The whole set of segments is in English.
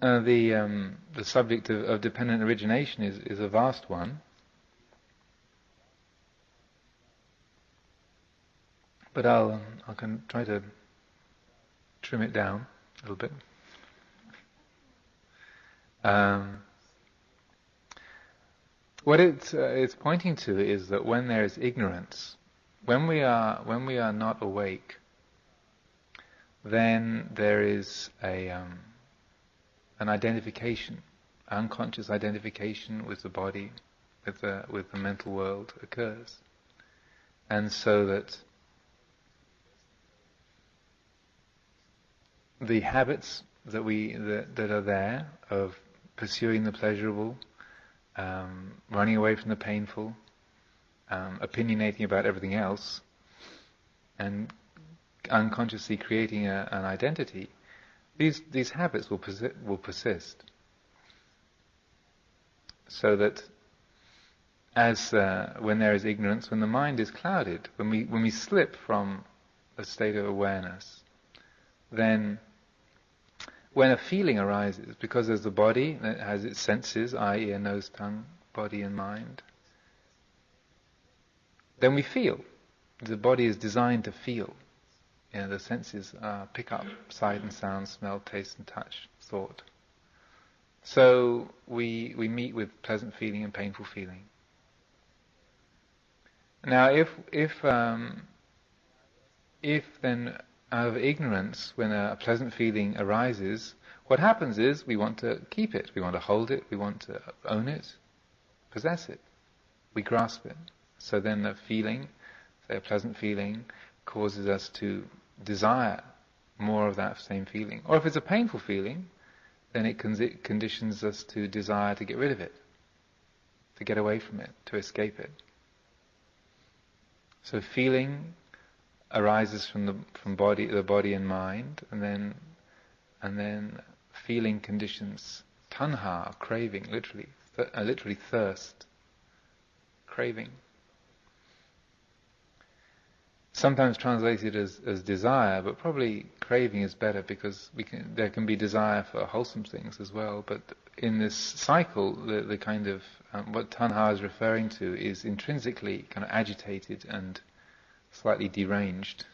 The subject of dependent origination is a vast one, but I can try to trim it down a little bit. What it's pointing to is that when there is ignorance, when we are not awake, then there is an identification, unconscious identification with the body, with the mental world occurs, and so that the habits that are there of pursuing the pleasurable, running away from the painful, opinionating about everything else, and unconsciously creating an identity, these habits will persist. So that when there is ignorance, when the mind is clouded, when we slip from a state of awareness, then when a feeling arises, because there's the body that has its senses, eye, ear, nose, tongue, body and mind, then we feel. The body is designed to feel. The senses pick up sight and sound, smell, taste and touch, thought. So we meet with pleasant feeling and painful feeling. Now if then out of ignorance, when a pleasant feeling arises, what happens is we want to keep it, we want to hold it, we want to own it, possess it, we grasp it. So then a feeling, say a pleasant feeling, causes us to desire more of that same feeling. Or if it's a painful feeling, then it conditions us to desire to get rid of it, to get away from it, to escape it. So feeling arises from the body and mind, and then feeling conditions tanha, craving, literally thirst, craving. Sometimes translated as desire, but probably craving is better, because there can be desire for wholesome things as well. But in this cycle, the kind of what tanha is referring to is intrinsically kind of agitated and slightly deranged.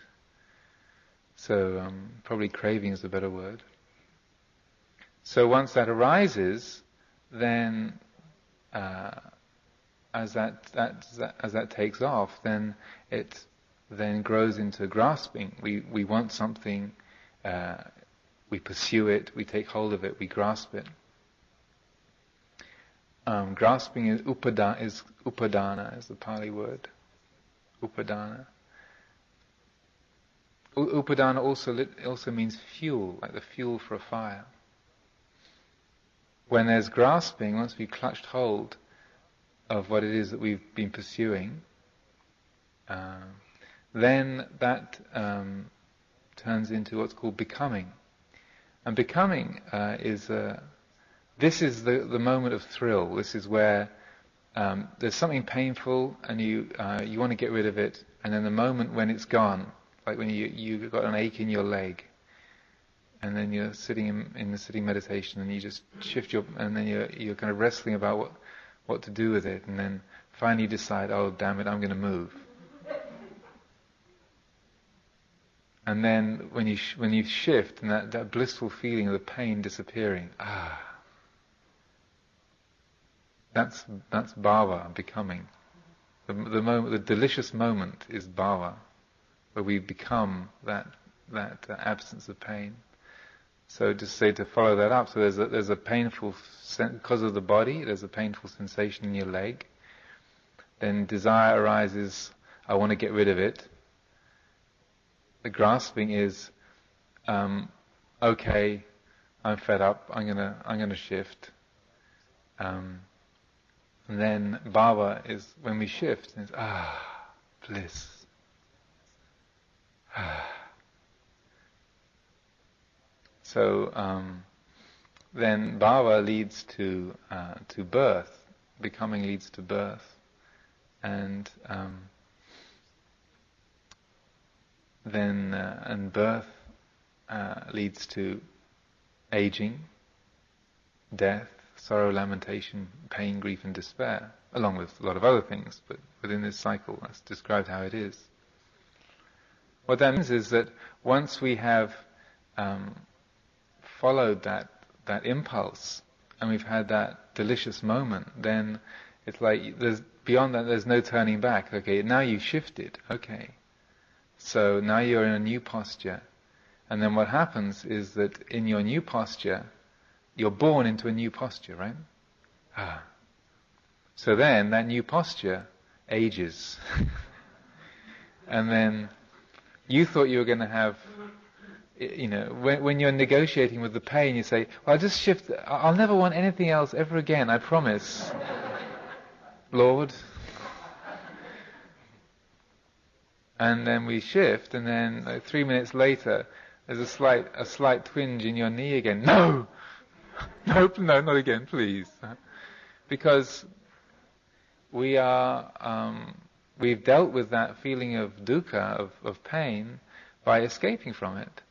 So probably craving is a better word. So once that arises, then as that takes off, then it then grows into grasping. We want something, we pursue it, we take hold of it, we grasp it. Grasping is upadana is the Pali word. Upadana. Upadana also means fuel, like the fuel for a fire. When there's grasping, once we've clutched hold of what it is that we've been pursuing, then that turns into what's called becoming. And becoming this is the moment of thrill. This is where there's something painful and you want to get rid of it, and then the moment when it's gone, like when you've got an ache in your leg, and then you're sitting in the sitting meditation, and you just shift and then you're kind of wrestling about what to do with it, and then finally you decide, oh damn it, I'm going to move. And then when you shift, and that blissful feeling of the pain disappearing, that's bhava, becoming. The moment, the delicious moment is bhava, where we become that absence of pain. So just say, to follow that up, so there's a painful because of the body, there's a painful sensation in your leg. Then desire arises, I want to get rid of it. The grasping is, okay, I'm fed up, I'm gonna shift. And then bhava is when we shift, it's bliss. So then bhava leads to birth, becoming leads to birth, and birth leads to aging, death, sorrow, lamentation, pain, grief and despair, along with a lot of other things, but within this cycle that's described how it is. What that means is that once we have followed that impulse and we've had that delicious moment, then it's like beyond that there's no turning back. Okay, now you've shifted. Okay, so now you're in a new posture, and then what happens is that in your new posture you're born into a new posture, right? So then that new posture ages and then you thought you were going to have, when you're negotiating with the pain, you say, well, I'll just shift, I'll never want anything else ever again, I promise, Lord. And then we shift, and then like 3 minutes later, there's a slight twinge in your knee again. No! Nope, no, not again, please. Because we've dealt with that feeling of dukkha, of pain, by escaping from it.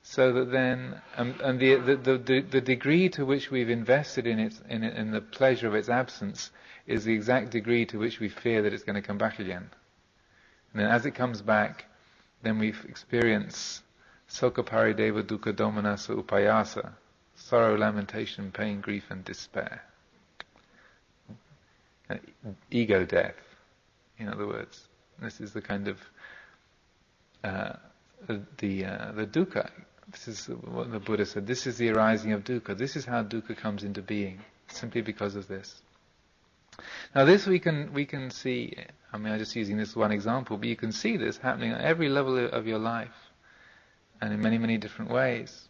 So that then, and the degree to which we've invested in the pleasure of its absence is the exact degree to which we fear that it's going to come back again. And then as it comes back, then we experience sokha parideva dukkha domanassa upayasa, sorrow, lamentation, pain, grief and despair. Ego death, in other words. This is the kind of the dukkha. This is what the Buddha said. This is the arising of dukkha. This is how dukkha comes into being, simply because of this. Now this we can see. I mean, I'm just using this one example, but you can see this happening at every level of your life, and in many, many different ways.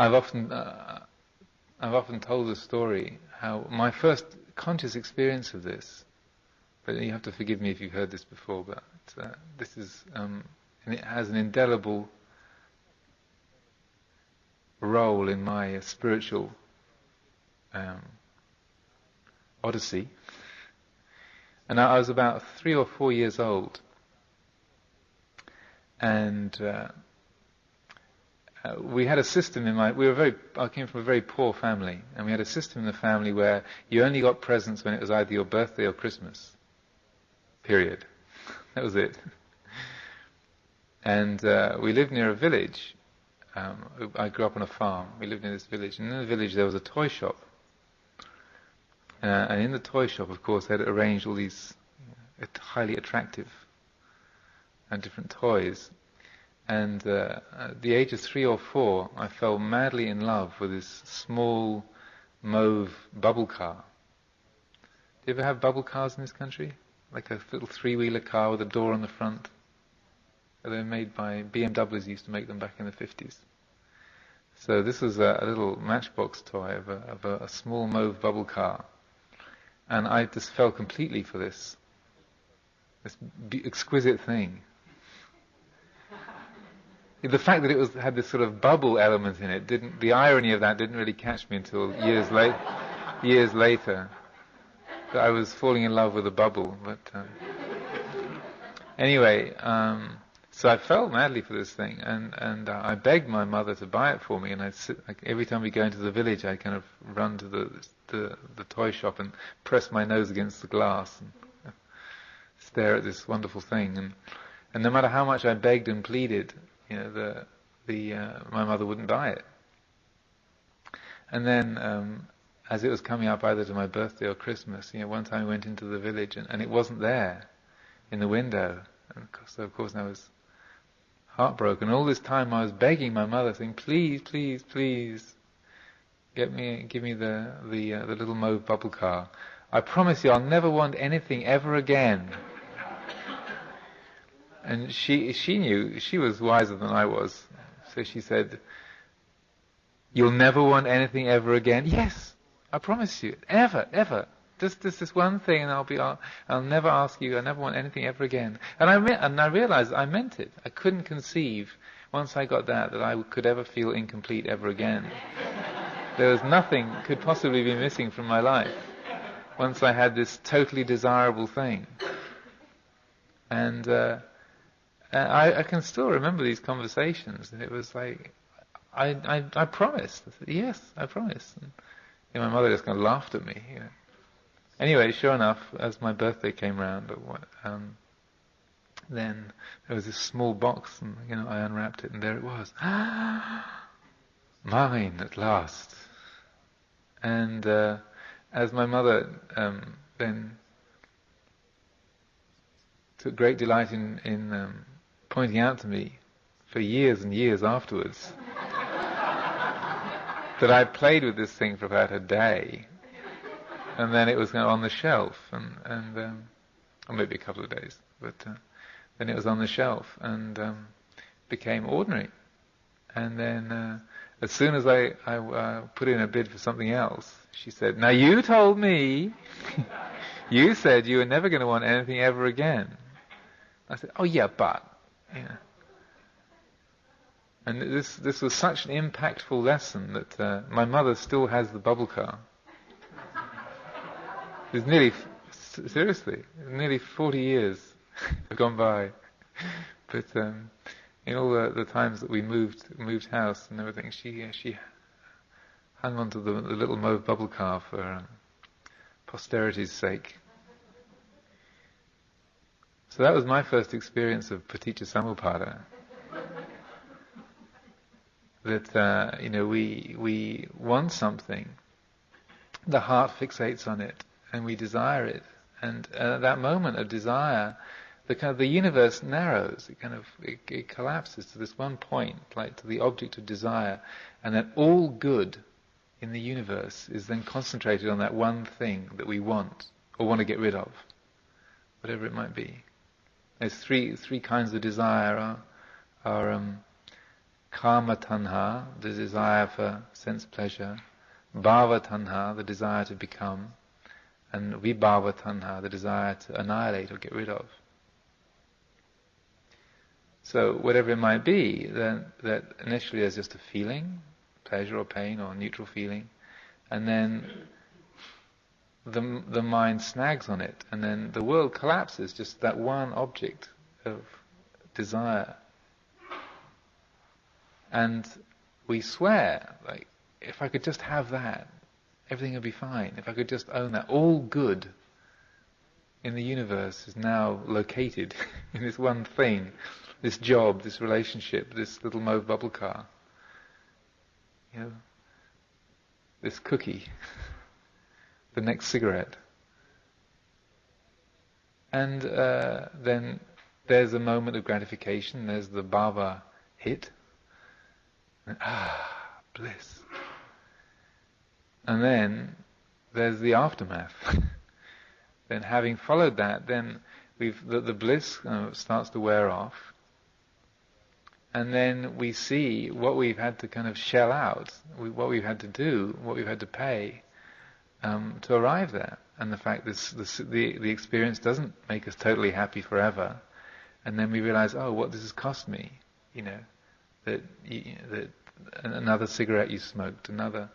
I've often told the story how my first conscious experience of this, but you have to forgive me if you've heard this before, but this is, and it has an indelible role in my spiritual odyssey. And I was about 3 or 4 years old, and we had a system I came from a very poor family, and we had a system in the family where you only got presents when it was either your birthday or Christmas. Period. That was it. And we lived near a village. I grew up on a farm. We lived in this village, and in the village there was a toy shop. And in the toy shop, of course, they had arranged all these highly attractive and different toys. And at the age of 3 or 4, I fell madly in love with this small mauve bubble car. Do you ever have bubble cars in this country? Like a little 3-wheeler car with a door on the front. They were made by BMWs, used to make them back in the 50s. So this was a little matchbox toy of a small mauve bubble car. And I just fell completely for this exquisite thing. The fact that it had this sort of bubble element in it the irony of that didn't really catch me until years later. That I was falling in love with a bubble, but anyway, so I fell madly for this thing, and I begged my mother to buy it for me, and every time we go into the village, I'd kind of run to the toy shop and press my nose against the glass and stare at this wonderful thing, and no matter how much I begged and pleaded, my mother wouldn't buy it. And then, as it was coming up either to my birthday or Christmas, one time I went into the village and it wasn't there in the window. And so of course I was heartbroken. All this time I was begging my mother, saying, "Please, please, please, give me the little mauve bubble car. I promise you, I'll never want anything ever again." And she knew, she was wiser than I was. So she said, "You'll never want anything ever again?" "Yes, I promise you, ever. Just this one thing, and I'll never ask you. I never want anything ever again." And I realized I meant it. I couldn't conceive, once I got that I could ever feel incomplete ever again. There was nothing could possibly be missing from my life once I had this totally desirable thing. And I can still remember these conversations, and it was like, I promised. I said, yes, I promised. And my mother just kind of laughed at me. Anyway, sure enough, as my birthday came round, then there was this small box, and I unwrapped it, and there it was. Mine at last. And as my mother then took great delight in pointing out to me for years and years afterwards that I played with this thing for about a day, and then it was on the shelf, and or maybe a couple of days, but then it was on the shelf and became ordinary. And then as soon as I put in a bid for something else, she said, "Now you told me, you said you were never going to want anything ever again." I said, "Oh yeah, but." And this was such an impactful lesson that my mother still has the bubble car. It's nearly 40 years have gone by. But in all the times that we moved house and everything, she hung onto the little mauve bubble car for posterity's sake. So that was my first experience of Paticca-Samuppada. That we want something, the heart fixates on it, and we desire it, and at that moment of desire, the universe narrows. It collapses to this one point, like to the object of desire, and then all good in the universe is then concentrated on that one thing that we want or want to get rid of, whatever it might be. There's three kinds of desire. Are Kama tanha, the desire for sense pleasure; bhava tanha, the desire to become; and vibhava tanha, the desire to annihilate or get rid of. So whatever it might be, then that initially there's just a feeling, pleasure or pain or neutral feeling, and then the mind snags on it, and then the world collapses, just that one object of desire. And we swear, like, if I could just have that, everything would be fine. If I could just own that, all good in the universe is now located in this one thing, this job, this relationship, this little mauve bubble car, this cookie, the next cigarette. And then there's a moment of gratification, there's the bhava hit, bliss. And then there's the aftermath. Then having followed that, then the bliss starts to wear off, and then we see what we've had to kind of shell out, what we've had to do, what we've had to pay to arrive there, and the fact the experience doesn't make us totally happy forever, and then we realize, what this has cost me, that another cigarette you smoked, another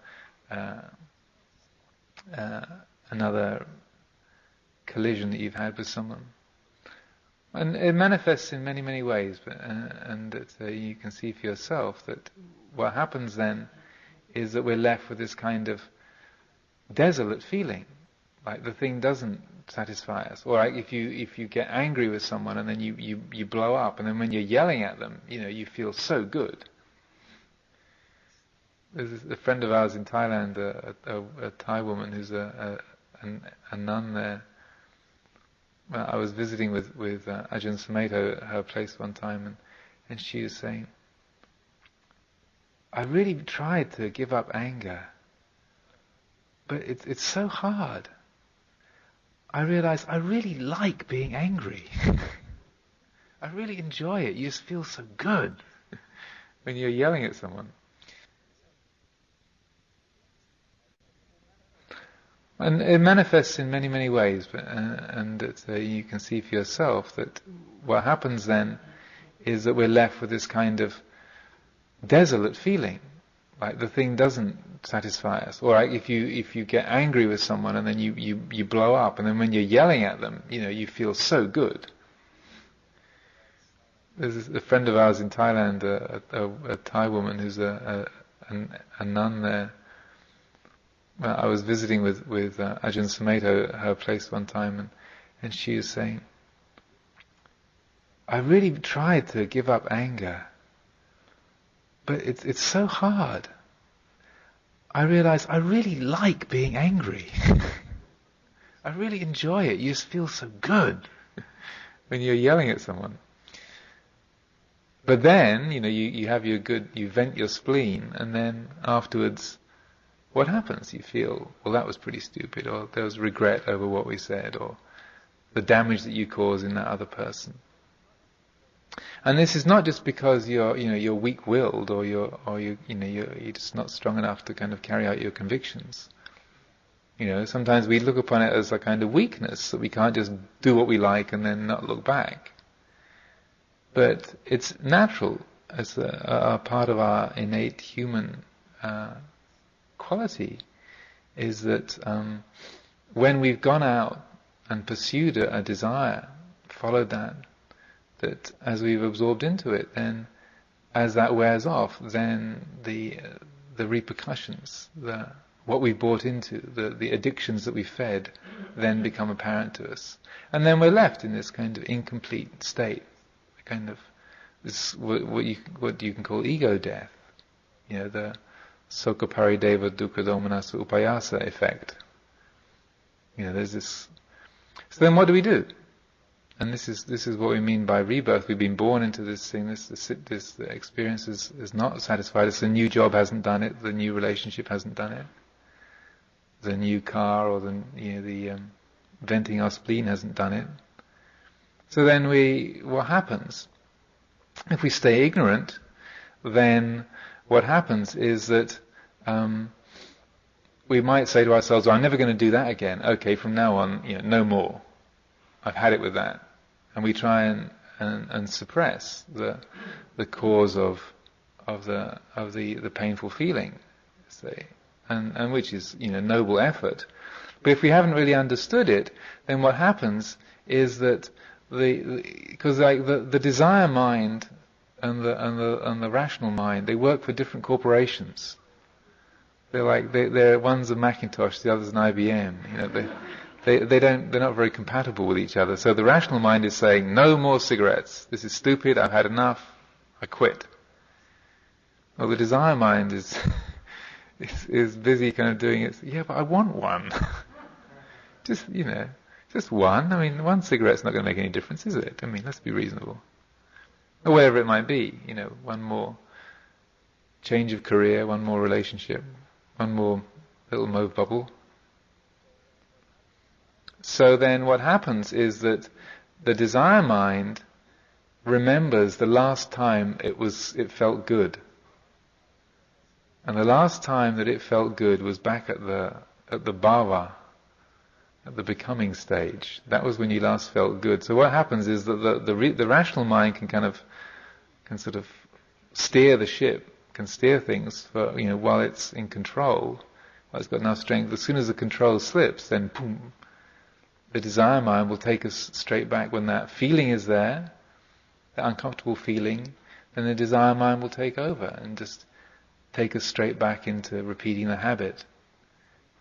collision that you've had with someone. And it manifests in many, many ways, and you can see for yourself that what happens then is that we're left with this kind of desolate feeling, like the thing doesn't satisfy us. Or like if you get angry with someone and then you blow up, and then when you're yelling at them, you feel so good. There's a friend of ours in Thailand, a Thai woman who's a nun there. Well, I was visiting with Ajahn Sumedho at her place one time, and she was saying, I really tried to give up anger, but it's so hard. I realized I really like being angry. I really enjoy it. You just feel so good when you're yelling at someone. And it manifests in many, many ways, and you can see for yourself that what happens then is that we're left with this kind of desolate feeling, like the thing doesn't satisfy us. Or like if you get angry with someone and then you blow up, and then when you're yelling at them, you feel so good. There's a friend of ours in Thailand, a Thai woman who's a nun there. Well, I was visiting with Ajahn Sumedho, her place one time, and she was saying, I really tried to give up anger, but it's so hard. I realize I really like being angry. I really enjoy it. You just feel so good when you're yelling at someone. But then, you have you vent your spleen, and then afterwards, what happens? You feel, well, that was pretty stupid, or there was regret over what we said, or the damage that you cause in that other person. And this is not just because you're weak-willed, or you're just not strong enough to kind of carry out your convictions. Sometimes we look upon it as a kind of weakness, that we can't just do what we like and then not look back. But it's natural as a part of our innate human quality, is that when we've gone out and pursued a desire, followed that as we've absorbed into it, then as that wears off, then the repercussions, what we bought into, the addictions that we fed, then become apparent to us. And then we're left in this kind of incomplete state, kind of this what you can call ego death, the Sokha Parideva Dukkha Domanassa Upayasa effect. There's this. So then, what do we do? And this is what we mean by rebirth. We've been born into this thing. This experience is not satisfied us. The new job hasn't done it. The new relationship hasn't done it. The new car or the venting our spleen hasn't done it. So then what happens? If we stay ignorant, then what happens is that we might say to ourselves, well, I'm never going to do that again. Okay, from now on, no more. I've had it with that. And we try and suppress the cause of the painful feeling, say, and which is noble effort. But if we haven't really understood it, then what happens is that because the desire mind and the rational mind, they work for different corporations. They're one's a Macintosh, the other's an IBM. They're not very compatible with each other. So the rational mind is saying, no more cigarettes. This is stupid. I've had enough. I quit. Well, the desire mind is busy kind of doing it. Yeah, but I want one. Just one. I mean, one cigarette's not going to make any difference, is it? I mean, let's be reasonable. Or whatever it might be. One more change of career, one more relationship, one more little mauve bubble. So then what happens is that the desire mind remembers the last time it felt good. And the last time that it felt good was back at the bhava, at the becoming stage. That was when you last felt good. So what happens is that the rational mind can sort of steer the ship, can steer things for while it's in control, while it's got enough strength. As soon as the control slips, then boom, the desire mind will take us straight back. When that feeling is there, that uncomfortable feeling, then the desire mind will take over and just take us straight back into repeating the habit.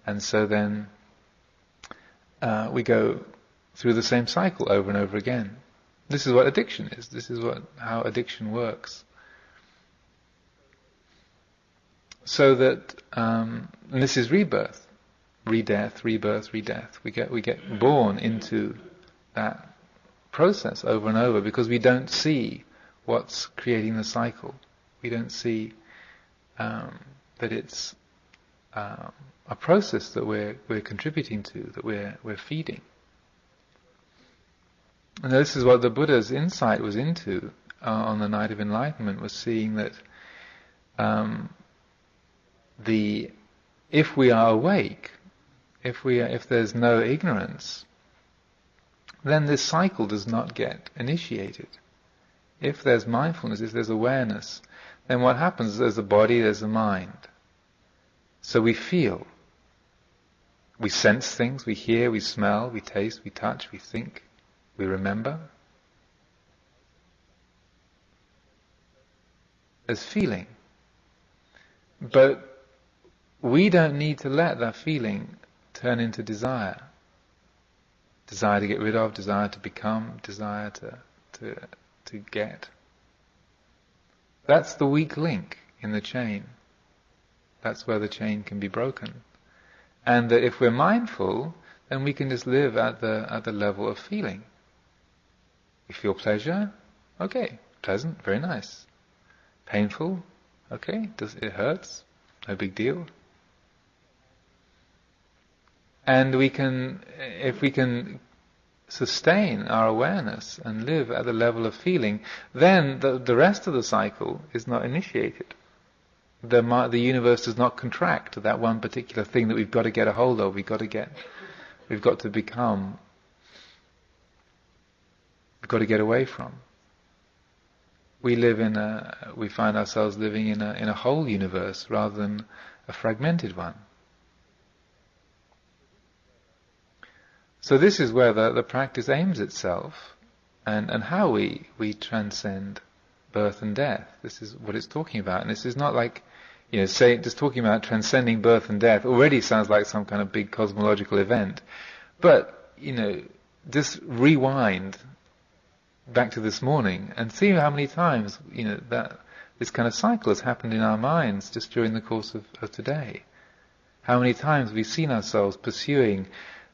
And so then we go through the same cycle over and over again. This is what addiction is. This is how addiction works. So that, and this is rebirth. Re-death, rebirth, re-death. We get born into that process over and over because we don't see what's creating the cycle. We don't see that it's a process that we're contributing to, that we're feeding. And this is what the Buddha's insight was into on the night of enlightenment, was seeing that if we are awake, if there's no ignorance, then this cycle does not get initiated. If there's mindfulness, if there's awareness, then what happens is there's a body, there's a mind. So we feel, we sense things, we hear, we smell, we taste, we touch, we think, we remember. as feeling. But we don't need to let that feeling turn into desire. Desire to get rid of, desire to become, desire to get. That's the weak link in the chain. That's where the chain can be broken. And that if we're mindful, then we can just live at the level of feeling. We feel pleasure, okay, pleasant, very nice. Painful, okay, it hurts, no big deal. And if we can sustain our awareness and live at the level of feeling, then the rest of the cycle is not initiated. The universe does not contract to that one particular thing that we've got to get a hold of, we've got to become, we've got to get away from. We find ourselves living in a whole universe rather than a fragmented one. So this is where the practice aims itself, and how we transcend birth and death. This is what it's talking about, and this is not like, just talking about transcending birth and death already sounds like some kind of big cosmological event. But, just rewind back to this morning and see how many times, that this kind of cycle has happened in our minds just during the course of today. How many times we've seen ourselves pursuing,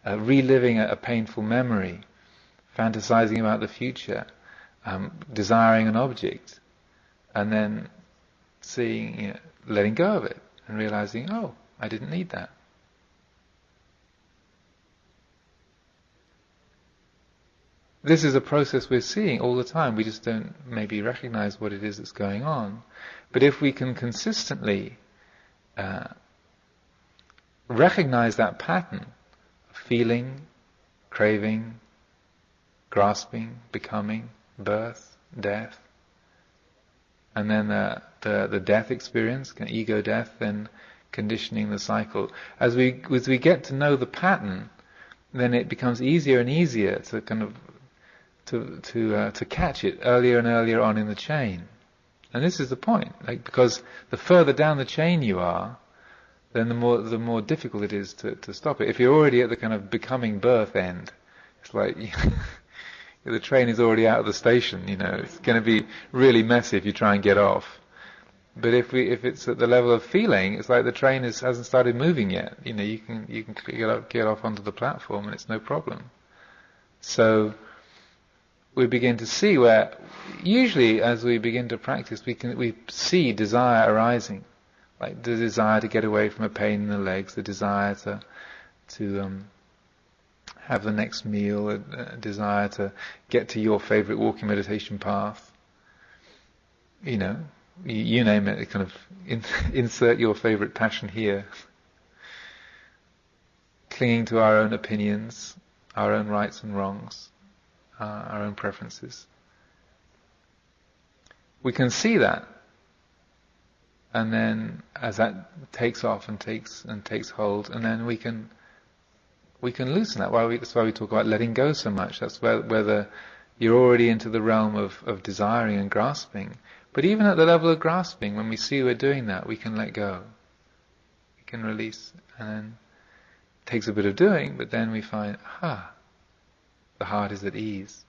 reliving a painful memory, fantasizing about the future, desiring an object, and then seeing, letting go of it and realizing, oh, I didn't need that. This is a process we're seeing all the time. We just don't maybe recognize what it is that's going on. But if we can consistently recognize that pattern of feeling, craving, grasping, becoming, birth, death, and then the death experience, ego death, then conditioning the cycle. As we get to know the pattern, then it becomes easier and easier to kind of to catch it earlier and earlier on in the chain. And this is the point, because the further down the chain you are, then the more difficult it is to stop it. If you're already at the kind of becoming birth end, it's like the train is already out of the station. It's going to be really messy if you try and get off. But if it's at the level of feeling, it's like the train hasn't started moving yet. You can get off onto the platform and it's no problem. So we begin to see where, usually as we begin to practice, we see desire arising, like the desire to get away from a pain in the legs, the desire to have the next meal, a desire to get to your favorite walking meditation path. You name it, kind of insert your favorite passion here. Clinging to our own opinions, our own rights and wrongs, our own preferences. We can see that, and then as that takes off and takes hold, and then we can loosen that. That's why we talk about letting go so much. That's whether you're already into the realm of desiring and grasping. But even at the level of grasping, when we see we're doing that, we can let go. We can release, and then it takes a bit of doing, but then we find, the heart is at ease.